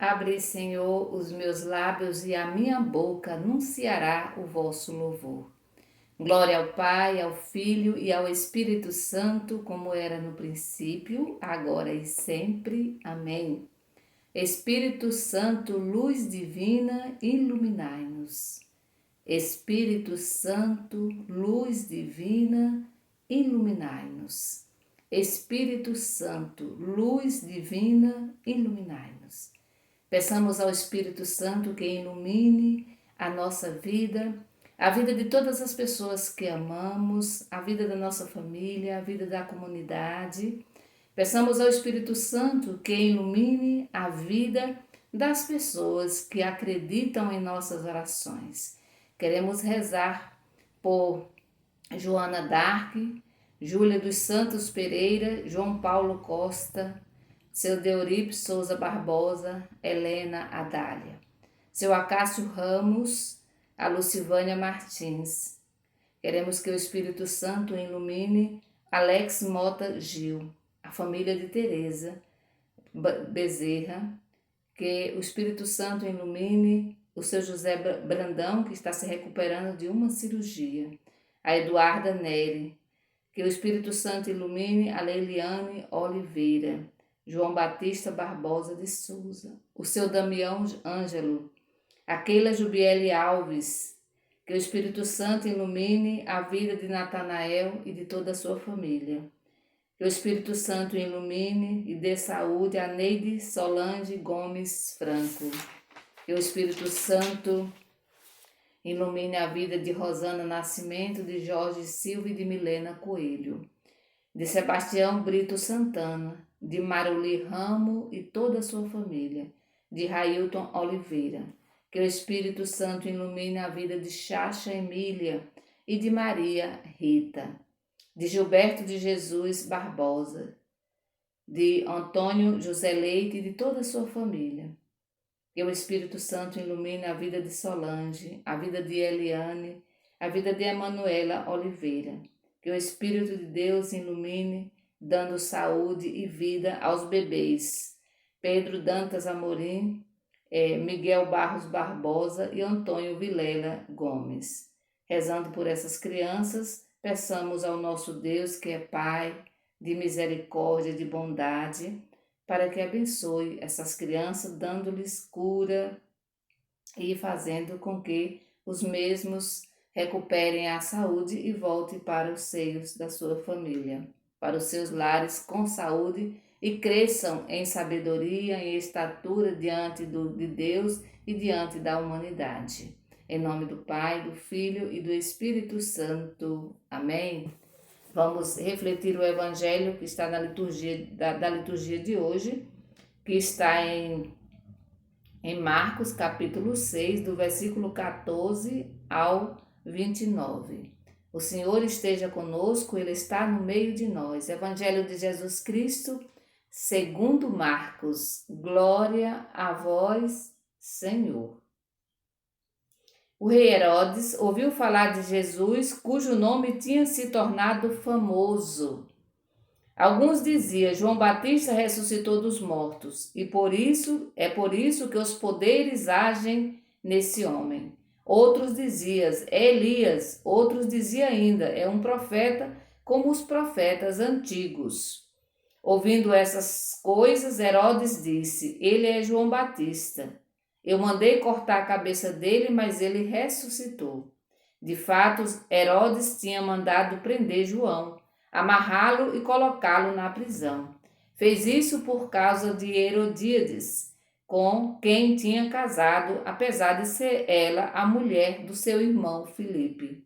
Abre, Senhor, os meus lábios e a minha boca anunciará o vosso louvor. Glória ao Pai, ao Filho e ao Espírito Santo, como era no princípio, agora e sempre. Amém. Espírito Santo, luz divina, iluminai-nos. Espírito Santo, luz divina, iluminai-nos. Espírito Santo, luz divina, iluminai-nos. Peçamos ao Espírito Santo que ilumine a nossa vida, a vida de todas as pessoas que amamos, a vida da nossa família, a vida da comunidade. Peçamos ao Espírito Santo que ilumine a vida das pessoas que acreditam em nossas orações. Queremos rezar por Joana Dark, Júlia dos Santos Pereira, João Paulo Costa, seu Deuripe Souza Barbosa, Helena Adália, seu Acácio Ramos, a Lucivânia Martins. Queremos que o Espírito Santo ilumine Alex Mota Gil, a família de Teresa Bezerra, que o Espírito Santo ilumine o seu José Brandão, que está se recuperando de uma cirurgia, a Eduarda Neri, que o Espírito Santo ilumine a Leiliane Oliveira, João Batista Barbosa de Souza, o seu Damião Ângelo, a Keila Jubiele Alves, que o Espírito Santo ilumine a vida de Natanael e de toda a sua família. Que o Espírito Santo ilumine e dê saúde a Neide Solange Gomes Franco. Que o Espírito Santo ilumine a vida de Rosana Nascimento, de Jorge Silva e de Milena Coelho. De Sebastião Brito Santana, de Maruli Ramo e toda a sua família. De Railton Oliveira. Que o Espírito Santo ilumine a vida de Chacha Emília e de Maria Rita. De Gilberto de Jesus Barbosa, de Antônio José Leite e de toda a sua família. Que o Espírito Santo ilumine a vida de Solange, a vida de Eliane, a vida de Emanuela Oliveira. Que o Espírito de Deus ilumine, dando saúde e vida aos bebês. Pedro Dantas Amorim, Miguel Barros Barbosa e Antônio Vilela Gomes. Rezando por essas crianças, peçamos ao nosso Deus, que é Pai, de misericórdia, de bondade, para que abençoe essas crianças, dando-lhes cura e fazendo com que os mesmos recuperem a saúde e voltem para os seios da sua família, para os seus lares com saúde e cresçam em sabedoria e estatura diante de Deus e diante da humanidade. Em nome do Pai, do Filho e do Espírito Santo. Amém? Vamos refletir o Evangelho que está na liturgia da liturgia de hoje, que está em Marcos, capítulo 6, do versículo 14 ao 29. O Senhor esteja conosco, Ele está no meio de nós. Evangelho de Jesus Cristo, segundo Marcos. Glória a vós, Senhor. O rei Herodes ouviu falar de Jesus, cujo nome tinha se tornado famoso. Alguns diziam: João Batista ressuscitou dos mortos, e por isso que os poderes agem nesse homem. Outros diziam: é Elias. Outros diziam ainda: é um profeta, como os profetas antigos. Ouvindo essas coisas, Herodes disse: ele é João Batista. Eu mandei cortar a cabeça dele, mas ele ressuscitou. De fato, Herodes tinha mandado prender João, amarrá-lo e colocá-lo na prisão. Fez isso por causa de Herodíades, com quem tinha casado, apesar de ser ela a mulher do seu irmão Filipe.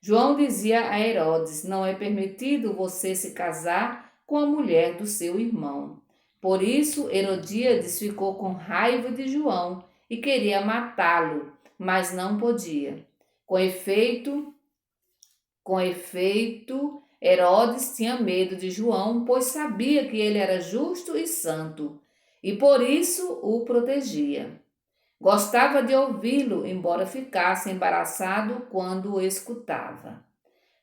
João dizia a Herodes: não é permitido você se casar com a mulher do seu irmão. Por isso, Herodíades ficou com raiva de João e queria matá-lo, mas não podia. Com efeito, Herodes tinha medo de João, pois sabia que ele era justo e santo, e por isso o protegia. Gostava de ouvi-lo, embora ficasse embaraçado quando o escutava.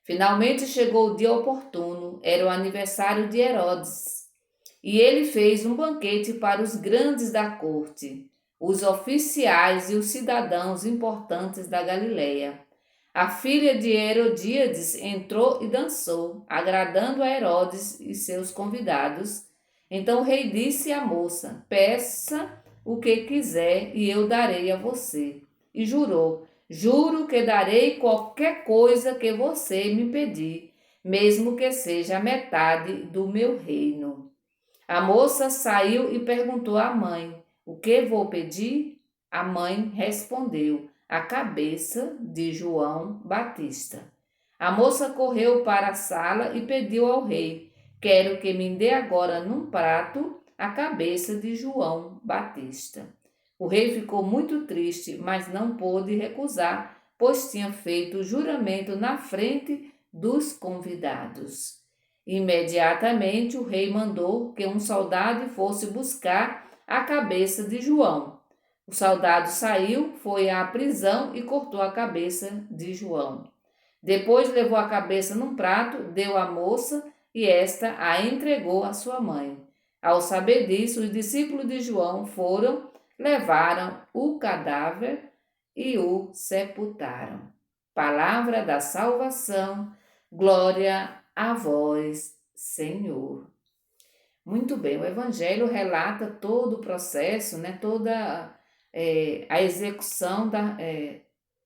Finalmente chegou o dia oportuno, era o aniversário de Herodes. E ele fez um banquete para os grandes da corte, os oficiais e os cidadãos importantes da Galileia. A filha de Herodíades entrou e dançou, agradando a Herodes e seus convidados. Então o rei disse à moça: Peça o que quiser e eu darei a você. E jurou: Juro que darei qualquer coisa que você me pedir, mesmo que seja a metade do meu reino. A moça saiu e perguntou à mãe: O que vou pedir? A mãe respondeu: A cabeça de João Batista. A moça correu para a sala e pediu ao rei: Quero que me dê agora num prato a cabeça de João Batista. O rei ficou muito triste, mas não pôde recusar, pois tinha feito o juramento na frente dos convidados. Imediatamente o rei mandou que um soldado fosse buscar a cabeça de João. O soldado saiu, foi à prisão e cortou a cabeça de João. Depois levou a cabeça num prato, deu à moça e esta a entregou à sua mãe. Ao saber disso, os discípulos de João foram, levaram o cadáver e o sepultaram. Palavra da salvação, glória a vós, Senhor. Muito bem, o Evangelho relata todo o processo, né, toda a execução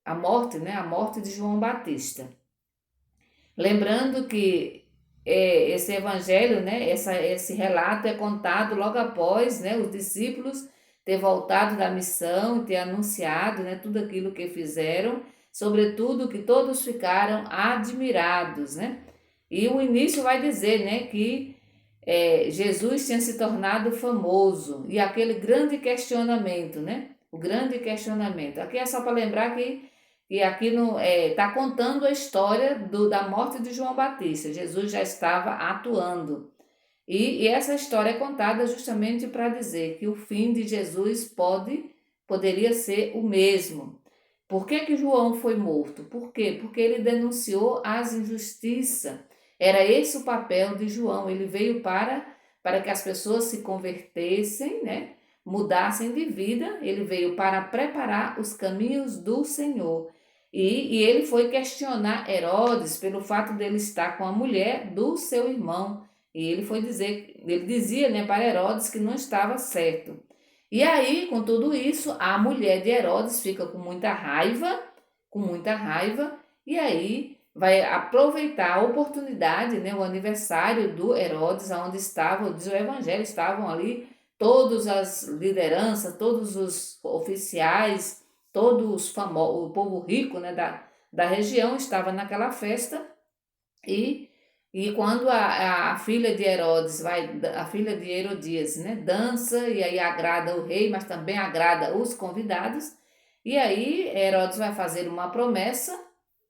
a morte, né, a morte de João Batista. Lembrando que esse Evangelho, né, esse relato é contado logo após, né, os discípulos ter voltado da missão e ter anunciado, né, tudo aquilo que fizeram, sobretudo que todos ficaram admirados, né? E o início vai dizer, né, que Jesus tinha se tornado famoso e aquele grande questionamento, né? O grande questionamento. Aqui é só para lembrar que aqui está contando a história da morte de João Batista. Jesus já estava atuando. E essa história é contada justamente para dizer que o fim de Jesus poderia ser o mesmo. Por que João foi morto? Por quê? Porque ele denunciou as injustiças. Era esse o papel de João. Ele veio para que as pessoas se convertessem, né? Mudassem de vida. Ele veio para preparar os caminhos do Senhor. E ele foi questionar Herodes pelo fato dele estar com a mulher do seu irmão. E ele dizia, né, para Herodes que não estava certo. E aí, com tudo isso, a mulher de Herodes fica com muita raiva, e aí vai aproveitar a oportunidade, né, o aniversário do Herodes, onde estavam, diz o Evangelho, estavam ali todas as lideranças, todos os oficiais, todos os famosos, o povo rico, né, da região estava naquela festa. E quando a filha de Herodes a filha de Herodias, né, dança e aí agrada o rei, mas também agrada os convidados. E aí Herodes vai fazer uma promessa,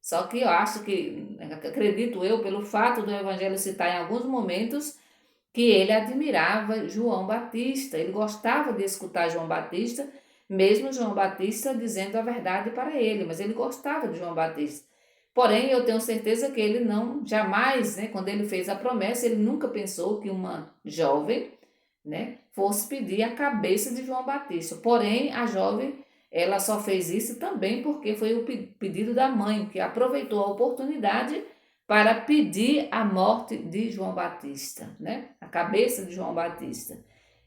só que eu acho que, acredito eu, pelo fato do evangelho citar em alguns momentos, que ele admirava João Batista, ele gostava de escutar João Batista, mesmo João Batista dizendo a verdade para ele, mas ele gostava de João Batista. Porém, eu tenho certeza que ele não, jamais, né, quando ele fez a promessa, ele nunca pensou que uma jovem, né, fosse pedir a cabeça de João Batista. Porém, a jovem, ela só fez isso também porque foi o pedido da mãe, que aproveitou a oportunidade para pedir a morte de João Batista, né, a cabeça de João Batista.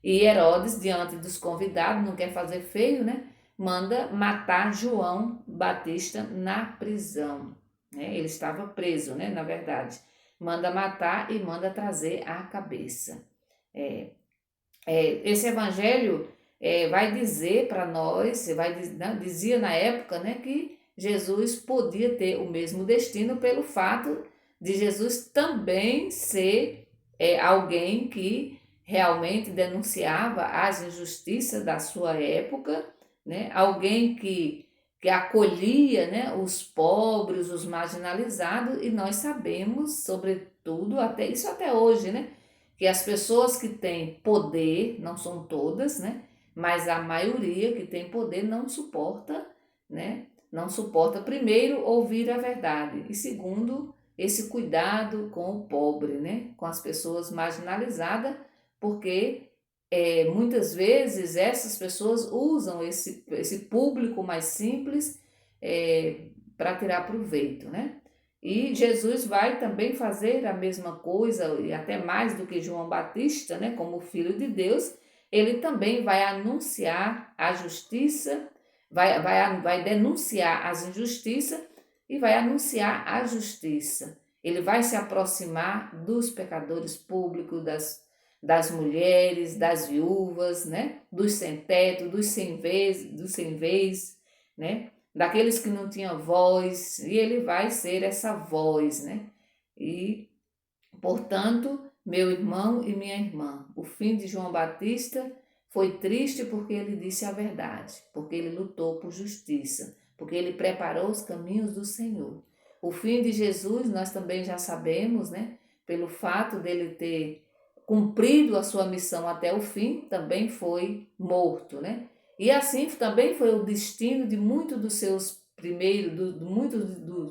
E Herodes, diante dos convidados, não quer fazer feio, né, manda matar João Batista na prisão. Né? Ele estava preso, né, na verdade. Manda matar e manda trazer a cabeça. Esse evangelho vai dizer para nós, dizia na época, né, que Jesus podia ter o mesmo destino pelo fato de Jesus também ser alguém que realmente denunciava as injustiças da sua época, né, alguém que acolhia, né, os pobres, os marginalizados, e nós sabemos, sobretudo, até hoje, né, que as pessoas que têm poder, não são todas, né, mas a maioria que tem poder não suporta, né, não suporta, primeiro, ouvir a verdade, e segundo, esse cuidado com o pobre, né, com as pessoas marginalizadas, porque muitas vezes essas pessoas usam esse público mais simples para tirar proveito, né? E Jesus vai também fazer a mesma coisa, e até mais do que João Batista, né? Como filho de Deus, ele também vai anunciar a justiça, vai denunciar as injustiças e vai anunciar a justiça. Ele vai se aproximar dos pecadores públicos, das mulheres, das viúvas, né? Dos sem teto, dos sem vez, né? Daqueles que não tinham voz, e ele vai ser essa voz, né? E, portanto, meu irmão e minha irmã, o fim de João Batista foi triste porque ele disse a verdade, porque ele lutou por justiça, porque ele preparou os caminhos do Senhor. O fim de Jesus nós também já sabemos, né? Pelo fato dele ter cumprido a sua missão até o fim, também foi morto, né? E assim também foi o destino de muitos dos seus primeiros,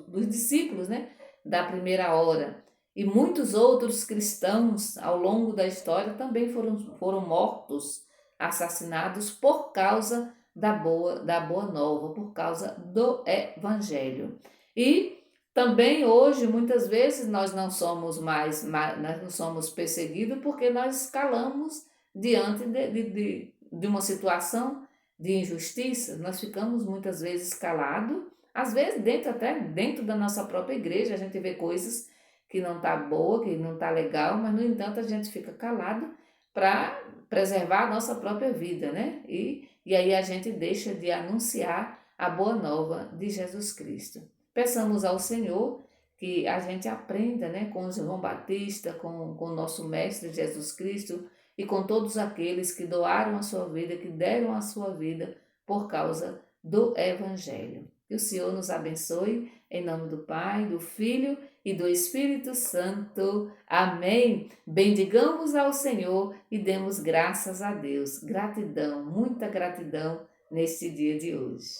dos discípulos, né? Da primeira hora. E muitos outros cristãos ao longo da história também foram mortos, assassinados por causa da boa nova, por causa do evangelho. E também hoje, muitas vezes, nós não somos nós não somos perseguidos porque nós calamos diante de uma situação de injustiça. Nós ficamos muitas vezes calados, às vezes até dentro da nossa própria igreja, a gente vê coisas que não tá boa, que não tá legal, mas no entanto a gente fica calado para preservar a nossa própria vida, né? E aí a gente deixa de anunciar a boa nova de Jesus Cristo. Peçamos ao Senhor que a gente aprenda, né, com João Batista, com o nosso Mestre Jesus Cristo e com todos aqueles que doaram a sua vida, que deram a sua vida por causa do Evangelho. Que o Senhor nos abençoe, em nome do Pai, do Filho e do Espírito Santo. Amém. Bendigamos ao Senhor e demos graças a Deus. Gratidão, muita gratidão neste dia de hoje.